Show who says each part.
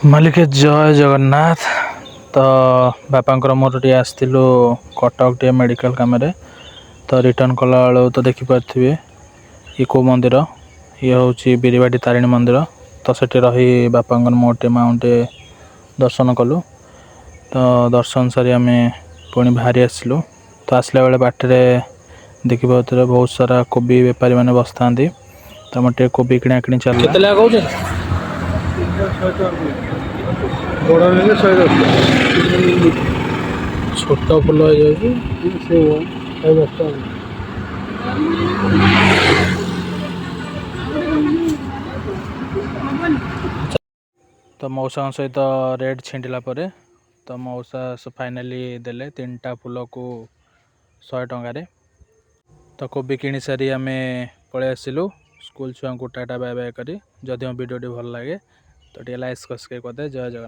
Speaker 1: मालिक जय जगन्नाथ। तो बापांकर मोर टे आसलु कटक टे मेडिकल काम तो रिटर्न कला बेलू तो देखिपे ये कौ मंदिर ये हूँ बिरबाटी तारिणी मंदिर। तो सेठी रही बापांकर मोर टे माउंटे दर्शन कलु। तो दर्शन सारी आम पुणी बाहरी आसलु। तो आसला बेले बाटे देखिए बहुत सारा कोबी बेपारी मैंने बसता। तो मोटे कोबी किଣା किणी चल छोट फुल तो मौसा सहित रेट छिंटिला तो मौसा फाइनाली देले 3टा फुल को 100 टंकार। तो कोबी किणी सारी आम पलि आसलु स्कूल छुआ को टाटा बाय बाय करी। जदि वीडियो भल लगे तो लाइक सब्सक्राइब करदे। जय जगन्नाथ।